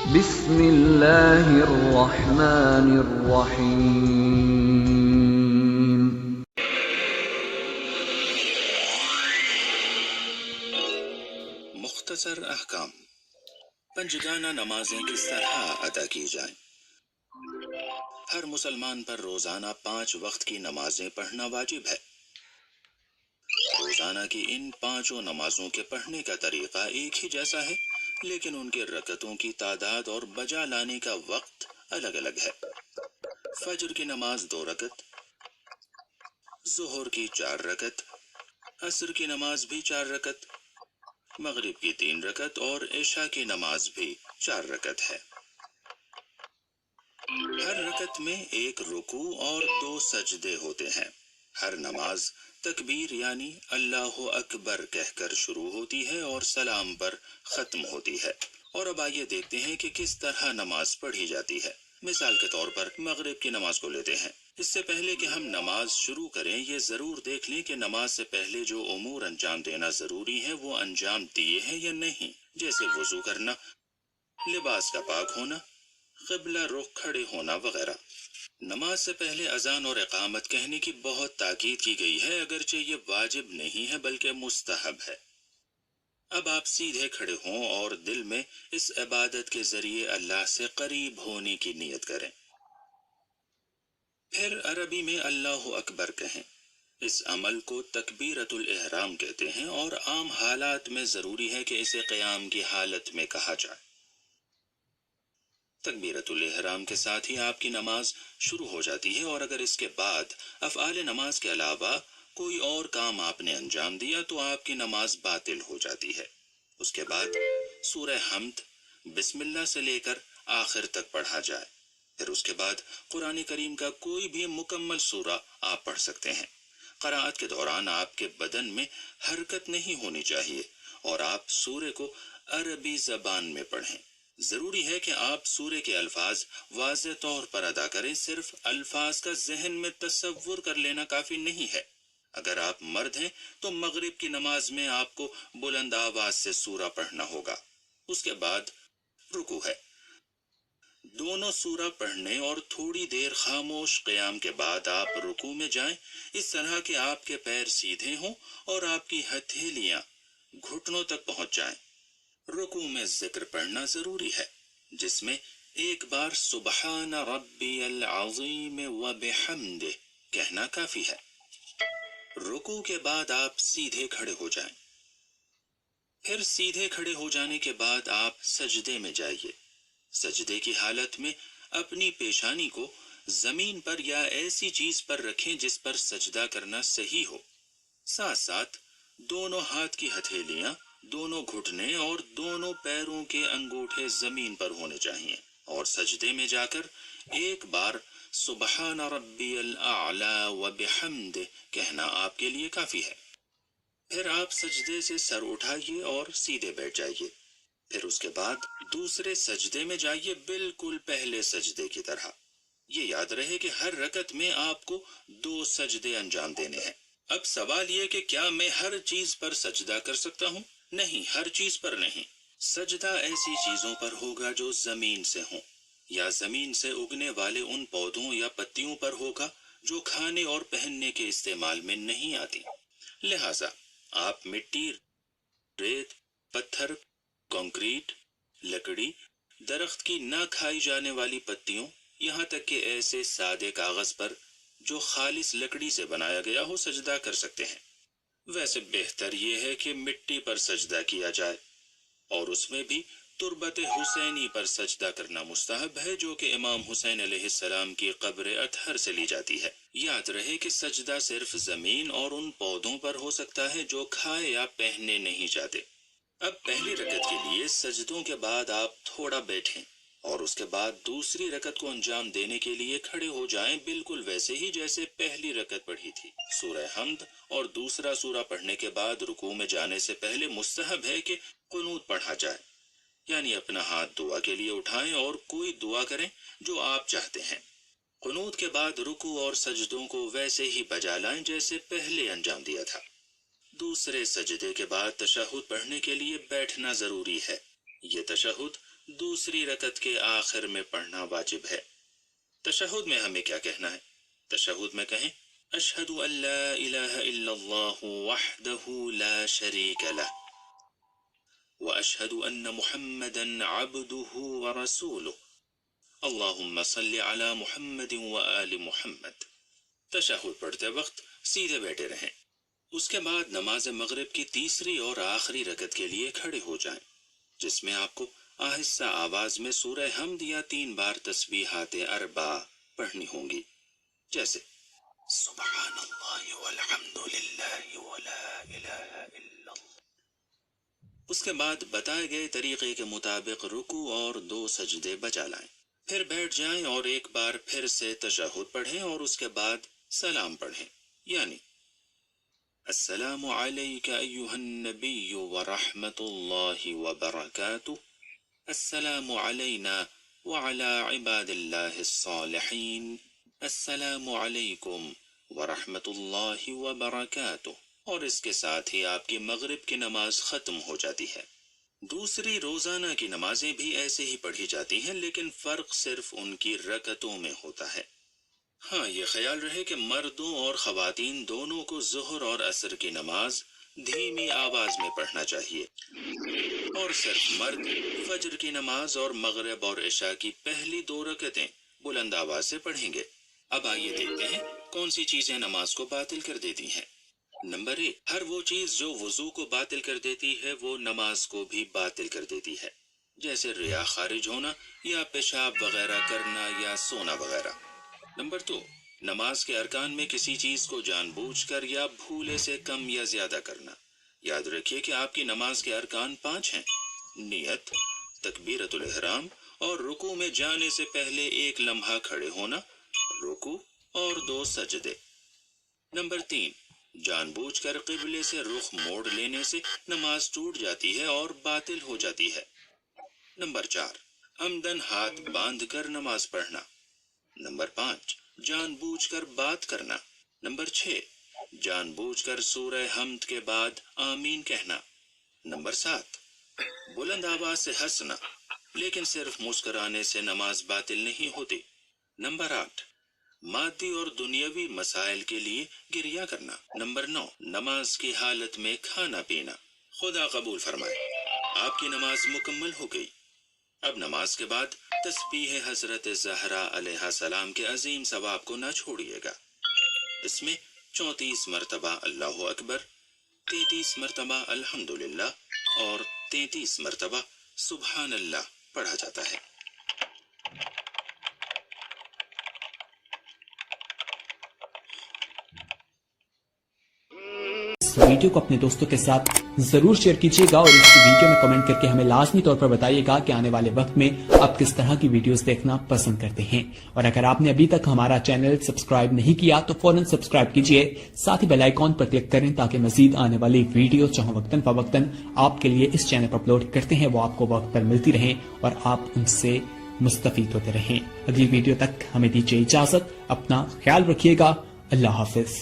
بسم اللہ الرحمن الرحیم۔ مختصر احکام۔ پنجگانہ نمازیں کس طرح ادا کی جائیں؟ ہر مسلمان پر روزانہ 5 وقت کی نمازیں پڑھنا واجب ہے۔ روزانہ کی ان 5 نمازوں کے پڑھنے کا طریقہ ایک ہی جیسا ہے، لیکن ان کے رکعتوں کی تعداد اور بجا لانے کا وقت الگ الگ ہے۔ فجر کی نماز 2 رکعت، ظہر کی 4 رکعت، عصر کی نماز بھی 4 رکعت، مغرب کی 3 رکعت اور عشاء کی نماز بھی 4 رکعت ہے۔ ہر رکعت میں 1 رکوع اور 2 سجدے ہوتے ہیں۔ ہر نماز تکبیر یعنی اللہ اکبر کہہ کر شروع ہوتی ہے اور سلام پر ختم ہوتی ہے۔ اور اب آئیے دیکھتے ہیں کہ کس طرح نماز پڑھی جاتی ہے۔ مثال کے طور پر مغرب کی نماز کو لیتے ہیں۔ اس سے پہلے کہ ہم نماز شروع کریں یہ ضرور دیکھ لیں کہ نماز سے پہلے جو امور انجام دینا ضروری ہے وہ انجام دیے ہیں یا نہیں، جیسے وضو کرنا، لباس کا پاک ہونا، قبلہ رخ کھڑے ہونا وغیرہ۔ نماز سے پہلے اذان اور اقامت کہنے کی بہت تاکید کی گئی ہے، اگرچہ یہ واجب نہیں ہے بلکہ مستحب ہے۔ اب آپ سیدھے کھڑے ہوں اور دل میں اس عبادت کے ذریعے اللہ سے قریب ہونے کی نیت کریں۔ پھر عربی میں اللہ اکبر کہیں۔ اس عمل کو تکبیرۃ الاحرام کہتے ہیں اور عام حالات میں ضروری ہے کہ اسے قیام کی حالت میں کہا جائے۔ تکبیرۃ الاحرام کے ساتھ ہی آپ کی نماز شروع ہو جاتی ہے، اور اگر اس کے بعد افعال نماز کے علاوہ کوئی اور کام آپ نے انجام دیا تو آپ کی نماز باطل ہو جاتی ہے۔ اس کے بعد سورہ حمد بسم اللہ سے لے کر آخر تک پڑھا جائے۔ پھر اس کے بعد قرآن کریم کا کوئی بھی مکمل سورہ آپ پڑھ سکتے ہیں۔ قرأت کے دوران آپ کے بدن میں حرکت نہیں ہونی چاہیے اور آپ سورے کو عربی زبان میں پڑھیں۔ ضروری ہے کہ آپ سورے کے الفاظ واضح طور پر ادا کریں، صرف الفاظ کا ذہن میں تصور کر لینا کافی نہیں ہے۔ اگر آپ مرد ہیں تو مغرب کی نماز میں آپ کو بلند آواز سے سورہ پڑھنا ہوگا۔ اس کے بعد رکوع ہے۔ دونوں سورہ پڑھنے اور تھوڑی دیر خاموش قیام کے بعد آپ رکوع میں جائیں، اس طرح کہ آپ کے پیر سیدھے ہوں اور آپ کی ہتھیلیاں گھٹنوں تک پہنچ جائیں۔ رکوع میں ذکر پڑھنا ضروری ہے، جس میں ایک بار سبحان ربی العظیم وبحمدہ کہنا کافی ہے۔ رکوع کے بعد آپ سیدھے کھڑے ہو جائیں۔ پھر سیدھے کھڑے ہو جانے کے بعد آپ سجدے میں جائیے۔ سجدے کی حالت میں اپنی پیشانی کو زمین پر یا ایسی چیز پر رکھیں جس پر سجدہ کرنا صحیح ہو۔ ساتھ ساتھ دونوں ہاتھ کی ہتھیلیاں، دونوں گھٹنے اور دونوں پیروں کے انگوٹھے زمین پر ہونے چاہیے، اور سجدے میں جا کر ایک بار سبحان ربی الاعلی وبحمدہ کہنا آپ کے لیے کافی ہے۔ پھر آپ سجدے سے سر اٹھائیے اور سیدھے بیٹھ جائیے۔ پھر اس کے بعد دوسرے سجدے میں جائیے، بالکل پہلے سجدے کی طرح۔ یہ یاد رہے کہ ہر رکعت میں آپ کو 2 سجدے انجام دینے ہیں۔ اب سوال یہ کہ کیا میں ہر چیز پر سجدہ کر سکتا ہوں؟ نہیں، ہر چیز پر نہیں۔ سجدہ ایسی چیزوں پر ہوگا جو زمین سے ہوں، یا زمین سے اگنے والے ان پودوں یا پتیوں پر ہوگا جو کھانے اور پہننے کے استعمال میں نہیں آتی۔ لہٰذا آپ مٹی، ریت، پتھر، کنکریٹ، لکڑی، درخت کی نہ کھائی جانے والی پتیوں، یہاں تک کہ ایسے سادے کاغذ پر جو خالص لکڑی سے بنایا گیا ہو سجدہ کر سکتے ہیں۔ ویسے بہتر یہ ہے کہ مٹی پر سجدہ کیا جائے، اور اس میں بھی تربت حسینی پر سجدہ کرنا مستحب ہے، جو کہ امام حسین علیہ السلام کی قبر اطہر سے لی جاتی ہے۔ یاد رہے کہ سجدہ صرف زمین اور ان پودوں پر ہو سکتا ہے جو کھائے یا پہنے نہیں جاتے۔ اب پہلی رکعت کے لیے سجدوں کے بعد آپ تھوڑا بیٹھیں اور اس کے بعد دوسری رکعت کو انجام دینے کے لیے کھڑے ہو جائیں، بالکل ویسے ہی جیسے پہلی رکعت پڑھی تھی۔ سورہ حمد اور دوسرا سورہ پڑھنے کے بعد رکوع میں جانے سے پہلے مستحب ہے کہ قنوت پڑھا جائے، یعنی اپنا ہاتھ دعا کے لیے اٹھائیں اور کوئی دعا کریں جو آپ چاہتے ہیں۔ قنوت کے بعد رکوع اور سجدوں کو ویسے ہی بجا لائیں جیسے پہلے انجام دیا تھا۔ دوسرے سجدے کے بعد تشہد پڑھنے کے لیے بیٹھنا ضروری ہے. یہ تشہد دوسری رکعت کے آخر میں پڑھنا واجب ہے. تشہد میں ہمیں کیا کہنا ہے؟ تشہد میں کہیں اشہد ان لا الہ الا اللہ وحدہ لا شریک لہ واشہد ان محمدا عبدہ ورسولہ اللہم صل علی محمد وآل محمد. تشہد پڑھتے وقت سیدھے بیٹھے رہیں. اس کے بعد نماز مغرب کی تیسری اور آخری رکعت کے لیے کھڑے ہو جائیں، جس میں آپ کو آہستہ آواز میں سورہ حمد یا 3 بار تسبیحات 4 پڑھنی ہوں گی، جیسے سبحان اللہ والحمد للہ ولا الہ الا اللہ. اس کے بعد بتائے گئے طریقے کے مطابق رکوع اور 2 سجدے بجا لائیں، پھر بیٹھ جائیں اور ایک بار پھر سے تشہد پڑھیں اور اس کے بعد سلام پڑھیں، یعنی السلام علیک ایہا النبی ورحمۃ اللہ وبرکاتہ، السلام علینا وعلی عباد اللہ الصالحین، السلام علیکم ورحمۃ اللہ وبرکاتہ. اور اس کے ساتھ ہی آپ کی مغرب کی نماز ختم ہو جاتی ہے. دوسری روزانہ کی نمازیں بھی ایسے ہی پڑھی جاتی ہیں، لیکن فرق صرف ان کی رکعتوں میں ہوتا ہے. ہاں، یہ خیال رہے کہ مردوں اور خواتین دونوں کو ظہر اور عصر کی نماز دھیمی آواز میں پڑھنا چاہیے، اور صرف مرد فجر کی نماز اور مغرب اور عشاء کی پہلی 2 رکعتیں بلند آواز سے پڑھیں گے. اب آئیے دیکھتے ہیں کون سی چیزیں نماز کو باطل کر دیتی ہیں. نمبر 1، ہر وہ چیز جو وضو کو باطل کر دیتی ہے وہ نماز کو بھی باطل کر دیتی ہے، جیسے ریا خارج ہونا یا پیشاب وغیرہ کرنا یا سونا وغیرہ. نمبر 2، نماز کے ارکان میں کسی چیز کو جان بوجھ کر یا بھولے سے کم یا زیادہ کرنا. یاد رکھیے کہ آپ کی نماز کے ارکان 5 ہیں: نیت، تکبیرۃ الاحرام اور رکوع میں جانے سے پہلے 1 لمحہ کھڑے ہونا، رکوع اور 2 سجدے. نمبر 3، جان بوجھ کر قبلے سے رخ موڑ لینے سے نماز ٹوٹ جاتی ہے اور باطل ہو جاتی ہے. نمبر 4، عمدن ہاتھ باندھ کر نماز پڑھنا. نمبر 5، جان بوجھ کر بات کرنا. نمبر 6، جان بوجھ کر سورہ حمد کے بعد آمین کہنا. نمبر 7، بلند آواز سے ہنسنا، لیکن صرف مسکرانے سے نماز باطل نہیں ہوتی. نمبر 8، مادی اور دنیاوی مسائل کے لیے گریہ کرنا. نمبر 9، نماز کی حالت میں کھانا پینا. خدا قبول فرمائے. آپ کی نماز مکمل ہو گئی. اب نماز کے بعد تسبیح حضرت زہرا علیہ السلام کے عظیم ثواب کو نہ چھوڑیے گا. اس میں 34 مرتبہ اللہ اکبر، 33 مرتبہ الحمدللہ اور 33 مرتبہ سبحان اللہ پڑھا جاتا ہے. ویڈیو کو اپنے دوستوں کے ساتھ ضرور شیئر کیجیے گا اور اس ویڈیو میں کمنٹ کر کے ہمیں لازمی طور پر بتائیے گا کہ آنے والے وقت میں آپ کس طرح کی ویڈیوز دیکھنا پسند کرتے ہیں. اور اگر آپ نے ابھی تک ہمارا چینل سبسکرائب نہیں کیا تو فوراً سبسکرائب کیجیے، ساتھ ہی بیل آئیکن پر کلک کریں تاکہ مزید آنے والی ویڈیو چاہے وقتاً فوقتاً آپ کے لیے اس چینل پر اپلوڈ کرتے ہیں وہ آپ کو وقت پر ملتی رہیں اور آپ ان سے مستفید ہوتے رہیں. اگلی ویڈیو تک ہمیں دیجیے اجازت. اپنا خیال رکھیے گا. اللہ حافظ.